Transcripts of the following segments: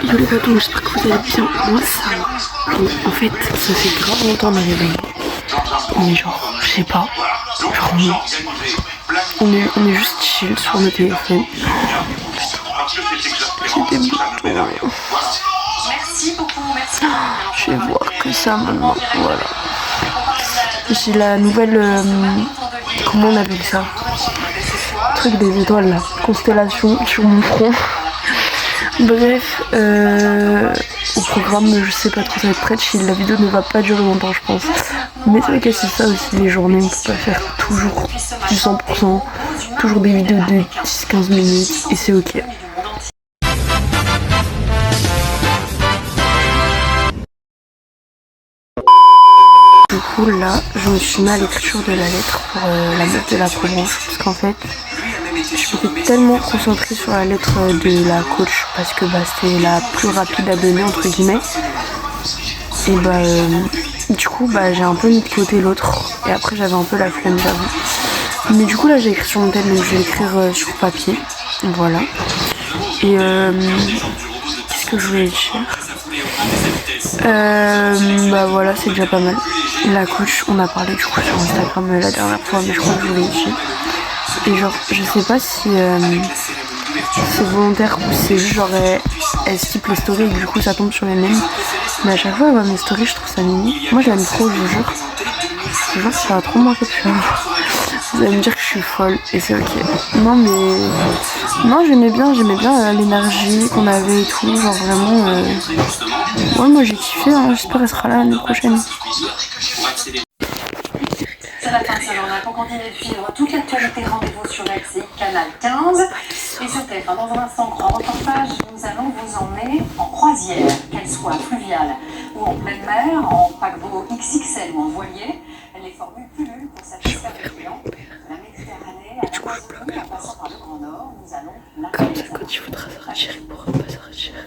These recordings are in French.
Yo les bateaux, j'espère que vous allez bien. Moi ça va. En fait, ça fait grave longtemps de me réveiller. Mais genre, je sais pas. Genre, on est juste chill sur le téléphone. J'ai des boutons. Merci beaucoup, merci. Je vais voir que ça maintenant. Voilà. J'ai la nouvelle. Comment on appelle ça? Le truc des étoiles là. Constellation sur mon front. Bref, au programme, je sais pas trop, ça va être très chill. La vidéo ne va pas durer longtemps, je pense. Mais c'est vrai que c'est ça aussi, les journées, on peut pas faire toujours du 100%, toujours des vidéos de 10-15 minutes, et c'est ok. Du coup, là, je me suis mis à l'écriture de la lettre pour la meuf de la Provence, parce qu'en fait, je m'étais tellement concentrée sur la lettre de la coach parce que c'était la plus rapide à donner entre guillemets. Et du coup j'ai un peu mis de côté l'autre et après j'avais un peu la flemme, j'avoue. Mais du coup là j'ai écrit sur mon tel, donc je vais écrire sur papier. Voilà. Et qu'est-ce que je voulais dire? Voilà, c'est déjà pas mal. La coach, on a parlé du coup sur Instagram la dernière fois, mais je crois que je vous l'ai dit. Et genre, je sais pas si c'est volontaire ou c'est juste genre elle skip les stories et du coup ça tombe sur les mêmes. Mais à chaque fois elle voit mes stories, je trouve ça mignon. Moi je l'aime trop, je vous jure. Je jure que ça va trop manquer de faire. Vous allez me dire que je suis folle et c'est ok. Non mais... Non j'aimais bien l'énergie qu'on avait et tout. Genre vraiment... Ouais moi j'ai kiffé, hein. J'espère qu'elle sera là l'année prochaine. C'est la fin de ce journal. Pour continuer de suivre toute l'actualité, rendez-vous sur LCI, canal 15. Et sur TF1, dans un instant, grand reportage, nous allons vous emmener en croisière, qu'elle soit fluviale ou en pleine mer, en paquebot XXL ou en voilier. Les formules pullulent pour satisfaire les clients. De la Méditerranée à l'Amazonie, en passant par le Grand Nord, nous allons Comme ça, quand il faudra se retirer, il pourra pas se retirer.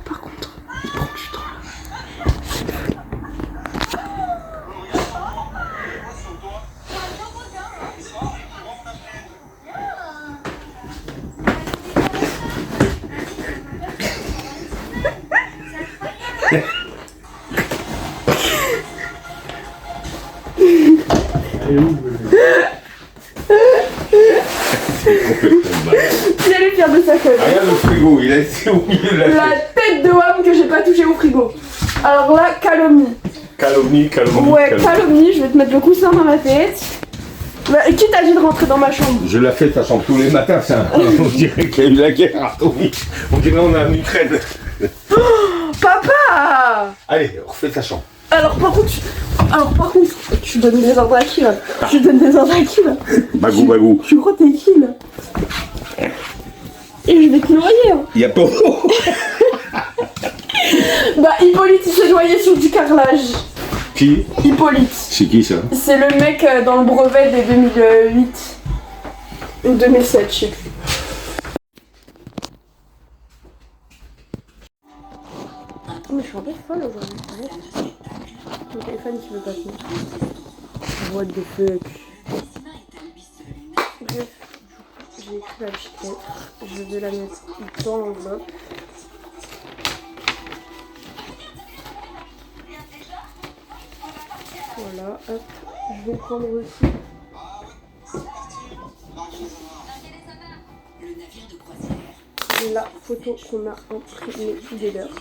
Par contre, il prend du temps là. Il allait faire de sa colle. Regarde le frigo, il a essayé au milieu de La tête de homme que j'ai pas touché au frigo. Alors là, calomnie. Calomnie. Ouais, calomnie, je vais te mettre le coussin dans ma tête. Qui t'a dit de rentrer dans ma chambre? Je la fais, ça chante tous les matins, ça. On dirait qu'il y a eu la guerre, oui. On dirait qu'on est en Ukraine. Oh, papa! Allez, refais ta chambre. Alors par contre, tu donnes des ordres à qui là? Tu donnes des ordres à qui là? Bagou. Tu crois t'es qui là? Et je vais te noyer. Hein. Il y a pas. Hippolyte il s'est noyé sur du carrelage. Qui? Hippolyte. C'est qui ça? C'est le mec dans le brevet des 2008 ou 2007, je sais plus. Mais je suis un peu folle aujourd'hui. Mon téléphone qui veut pas finir. What the fuck. Bref, j'ai écrit la petite lettre. Je vais la mettre dans l'enveloppe. Voilà, hop. Je vais prendre aussi la photo qu'on a imprimée de l'heure.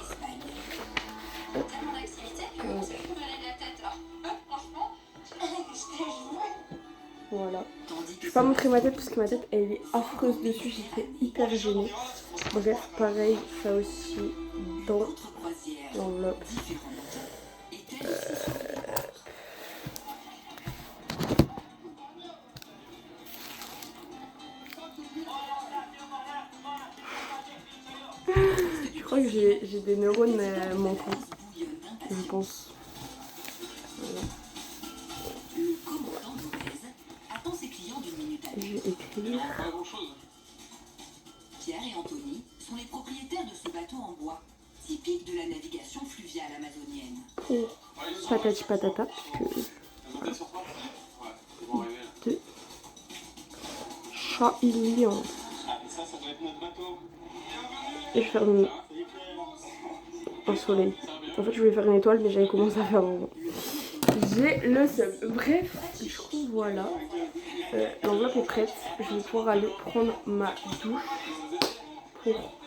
Voilà. Je vais pas montrer ma tête parce que ma tête elle est affreuse dessus, j'étais hyper gênée. Bref, pareil, ça aussi dans l'enveloppe. Je crois que j'ai des neurones manquants, je pense. Voilà. Je vais écrire. Pierre et Anthony sont les propriétaires de ce bateau en bois, typique de la navigation fluviale amazonienne. Et patati patata, puisque... Voilà. 2, chat il lit et je vais faire un soleil. En fait je voulais faire une étoile mais j'avais commencé à faire un... J'ai le seum. Bref, du coup voilà. L'enveloppe est prête. Je vais pouvoir aller prendre ma douche pour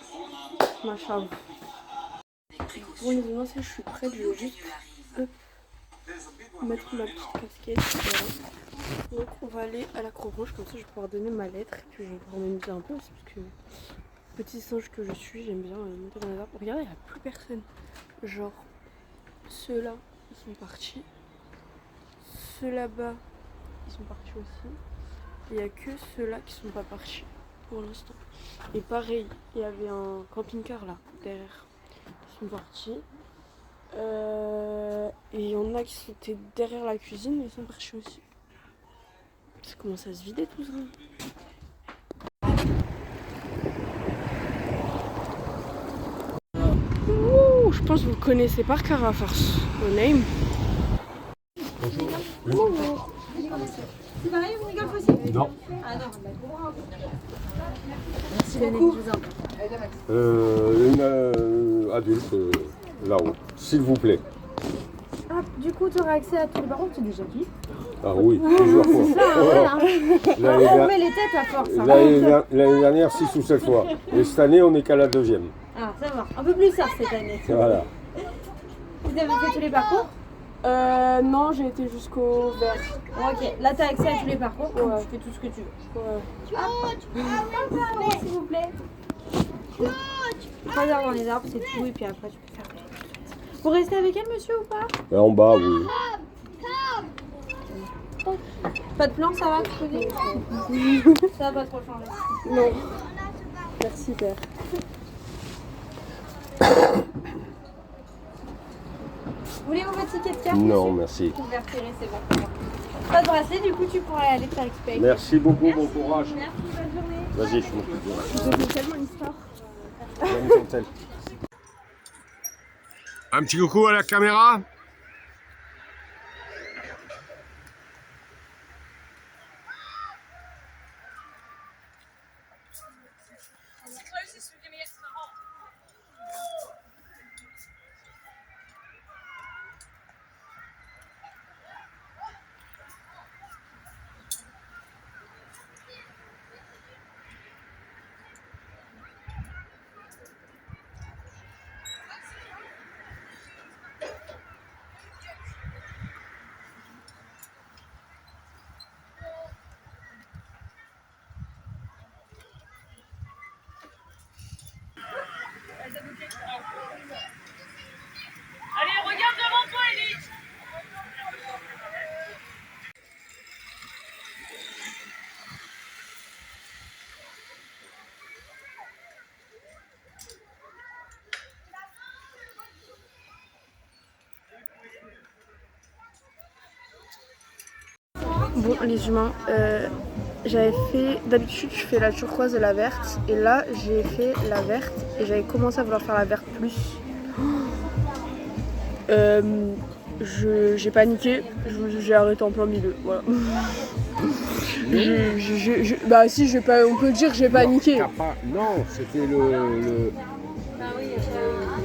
ma chambre. Bon les amis, je suis prête. Je vais juste mettre ma petite casquette. Voilà. Donc on va aller à la Croix-Rouge. Comme ça je vais pouvoir donner ma lettre. Et puis je vais pouvoir m'amuser un peu aussi parce que petit singe que je suis, j'aime bien monter dans les arbres. Regardez, il n'y a plus personne. Genre ceux-là ils sont partis. Ceux là-bas ils sont partis aussi. Il n'y a que ceux-là qui sont pas partis pour l'instant. Et pareil, il y avait un camping-car là derrière. Ils sont partis. Et il y en a qui étaient derrière la cuisine, mais ils sont partis aussi. Ça commence à se vider tout ça. Ouh, je pense que vous le connaissez par cœur à force. Le name. Bonjour. C'est pareil, on rigole aussi? Non. Ah non, merci beaucoup. Une adulte là-haut, s'il vous plaît. Ah, du coup, tu auras accès à tous les barreaux, tu es déjà qui? Ah oui, plusieurs fois. On met les têtes à force. L'année dernière, 6 ou 7 fois. Et cette année, on n'est qu'à la 2e. Ah, ça va. Un peu plus tard cette année. Voilà. Vous avez fait tous les parcours? Non, j'ai été jusqu'au vert. Ok, là tu as accès à tous les parcours, tu fais tout ce que tu veux. S'il vous plaît. Pas dans les arbres, c'est tout, et puis après tu peux faire tout. Vous restez avec elle, monsieur, ou pas? En bas, oui. Pas de plan, ça va, tu peux dire? Ça va pas trop changer. Non. Merci, père. Voulez-vous votre ticket de carte? Non, merci. Vous pouvez retirer, c'est bon. Pas de bracelet, du coup tu pourrais aller te faire récupérer. Merci beaucoup, bon courage. Merci, bonne journée. Vas-y, je m'occupe de Je vous fais tellement l'histoire. Un petit coucou à la caméra. Allez, regarde devant toi, Elise. Bon, les humains, j'avais fait... D'habitude, je fais la turquoise et la verte. Et là, j'ai fait la verte. Et j'avais commencé à vouloir faire la verte plus. J'ai paniqué. J'ai arrêté en plein milieu. Voilà. Bah si, on peut dire que j'ai paniqué. Non, c'était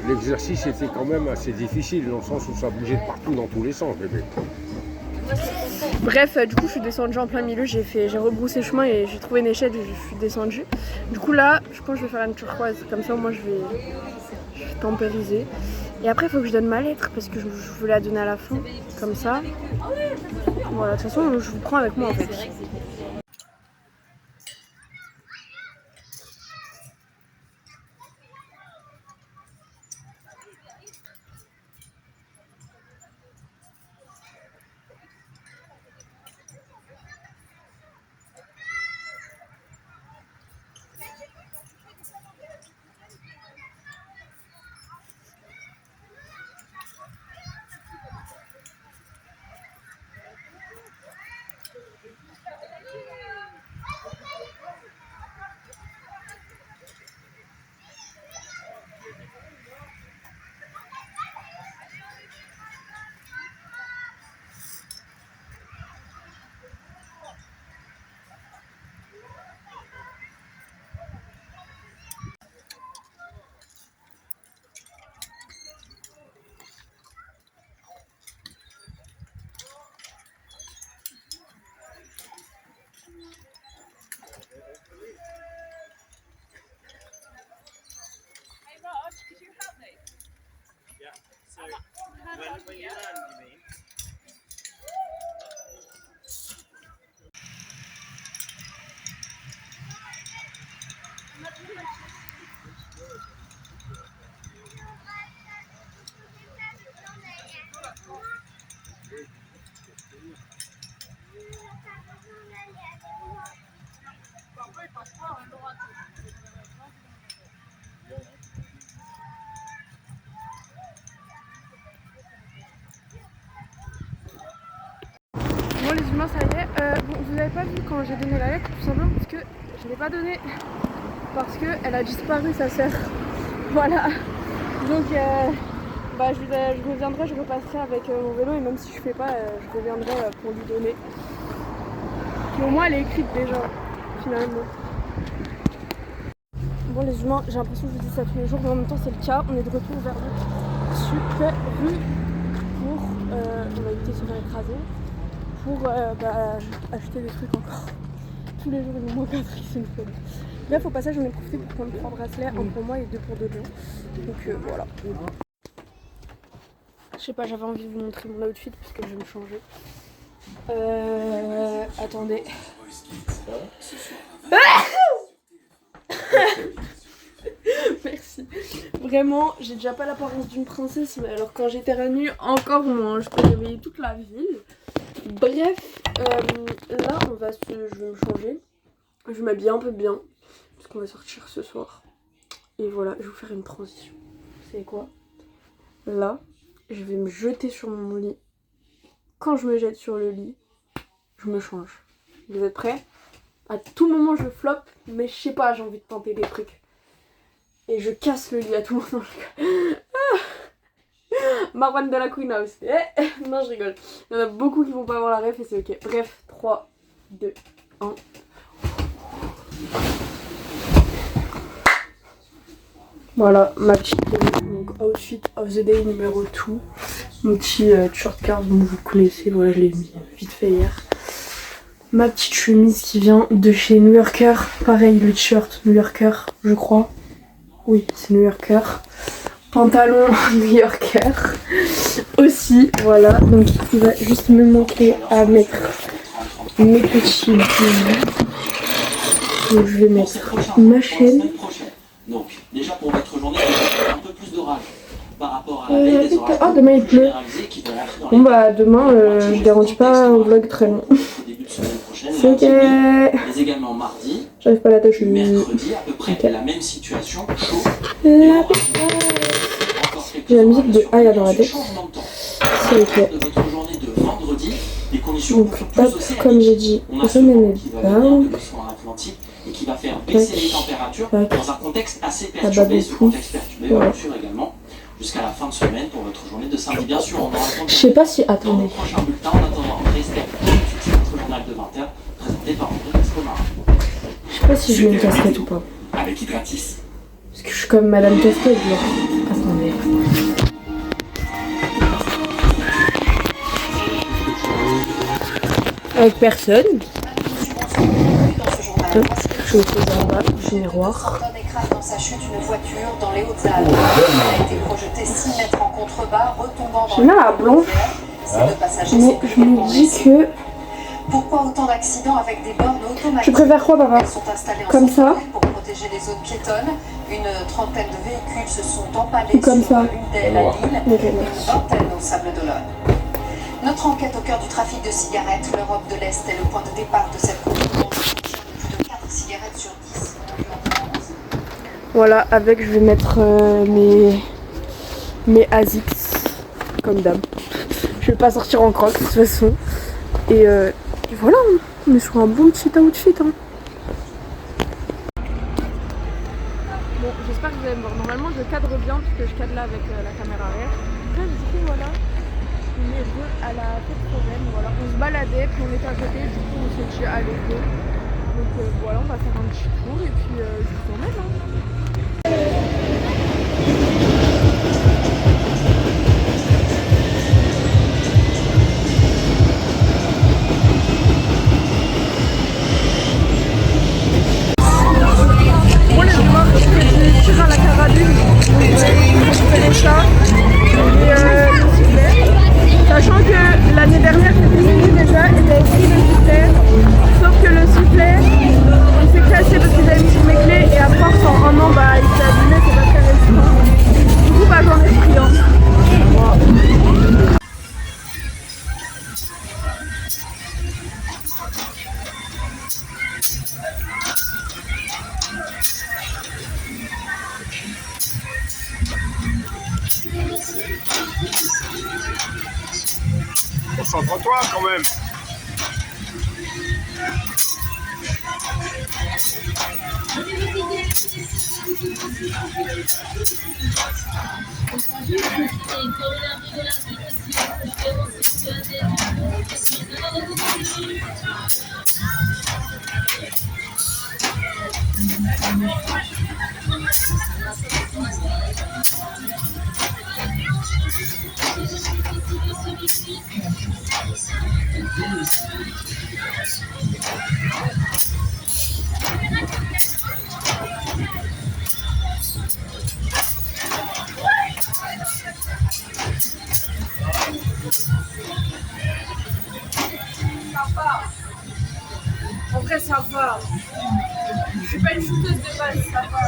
l'exercice était quand même assez difficile, dans le sens où ça bougeait de partout, dans tous les sens, bébé. Bref, du coup, je suis descendue en plein milieu, j'ai rebroussé chemin et j'ai trouvé une échelle et je suis descendue. Du coup, là, je pense que je vais faire une turquoise, comme ça, moi, je vais tempériser. Et après, il faut que je donne ma lettre parce que je veux la donner à la fin, comme ça. Voilà, de toute façon, je vous prends avec moi en fait. non, ça y est. Bon, vous n'avez pas vu quand j'ai donné la lettre, tout simplement parce que je ne l'ai pas donnée. Parce qu'elle a disparu, sa sœur. Voilà. Donc, je reviendrai, je repasserai avec mon vélo. Et même si je fais pas, je reviendrai pour lui donner. Puis au moins, elle est écrite déjà, finalement. Bon, les humains, j'ai l'impression que je vous dis ça tous les jours, mais en même temps, c'est le cas. On est de retour vers le super rue pour. On a évité de se faire écraser. Pour acheter des trucs encore. Tous les jours, il nous manque un truc, c'est une folie. Bref, au passage, j'en ai profité pour prendre 3 bracelets, un pour moi et 2 pour Dorian. Donc voilà. Je sais pas, j'avais envie de vous montrer mon outfit parce que je vais me changer. Attendez. Merci. Vraiment, j'ai déjà pas l'apparence d'une princesse, mais alors quand j'éternue, encore moins. Je peux réveiller toute la ville. Bref, là, je vais me changer. Je vais m'habiller un peu bien, parce qu'on va sortir ce soir. Et voilà, je vais vous faire une transition. Vous savez quoi? Là, je vais me jeter sur mon lit. Quand je me jette sur le lit, je me change. Vous êtes prêts? À tout moment, je floppe, mais je sais pas, j'ai envie de tenter des trucs. Et je casse le lit à tout moment. Marwan de la Queen House. Non, je rigole. Il y en a beaucoup qui vont pas avoir la ref et c'est ok. Bref, 3, 2, 1. Voilà ma petite donc outfit of the day numéro 2. Mon petit shortcard, vous connaissez, voilà, je l'ai mis vite fait hier. Ma petite chemise qui vient de chez New Yorker. Pareil, le t-shirt New Yorker, je crois. Oui, c'est New Yorker. Pantalon New Yorker aussi, voilà. Donc il va juste me manquer à mettre mes petits bijoux. Donc je vais mettre ma chaîne. Donc déjà pour votre journée, un peu plus d'orage par rapport à la veille des orages. Ah, demain il pleut. Bon bah demain je garantis pas un vlog très long. C'est ok. Mais également mardi. J'arrive pas à l'attacher. Mercredi, à peu près la même situation, chaud. J'ai la musique de Aya dans la tête. C'est ok. Donc hop, comme j'ai dit, je me mets bien. Et qui va faire baisser les températures dans un contexte assez perturbé, ce contexte perturbé bien sûr également jusqu'à la fin de semaine pour votre journée de samedi. Bien sûr, on aura je sais pas si, dans attendez. le prochain bulletin, en attendant, restez avec notre journal de 20h présenté par André Escomara. Je sais pas si je mets une casquette ou pas. Avec Hydratis. Parce que je suis comme Madame Casquette, genre. Attendez. Avec personne. Je me pose en bas du miroir. Dans sa chute une voiture dans les Hautes-Alpes. Elle a été projetée 6 mètres en contrebas, retombant dans la blanche. Mais je me dis que. Pourquoi autant d'accidents avec des bornes automatiques? Tu préfères quoi, papa? Elles sont installées en comme ça pour protéger les zones piétonnes. Une trentaine de véhicules se sont empalés comme sur ça. l'une d'elles à Lille Okay. et une vingtaine au Sable d'Olonne. Notre enquête au cœur du trafic de cigarettes, l'Europe de l'Est est le point de départ de cette concurrence. Plus de 4 cigarettes sur 10 vendues en France. Voilà, avec je vais mettre mes Asics comme d'hab. Je vais pas sortir en crocs de toute façon. Et voilà, on est sur un bon petit outfit. Hein. Bon, j'espère que vous allez me voir. Normalement, je cadre bien puisque je cadre là avec la caméra arrière. Là, du coup, voilà. On est deux à la fête foraine. Voilà, on se baladait, puis on était à côté. Du coup, on s'est dit, allez, go. Donc voilà, on va faire un petit tour et puis je vous emmène. Hein. Bon les humains, je tire à la carabine, donc récupérer ça et le sifflet. Sachant que l'année dernière c'était fini déjà et j'avais pris le sifflet, sauf que le sifflet il s'est cassé parce que j'avais mis mes clés et à force en un an bah il s'est abîmé, c'est pas très résistant. Du coup bah j'en ai pris un. Concentre-toi quand même. En vrai, ça va. Je suis pas une shooteuse de base, ça va.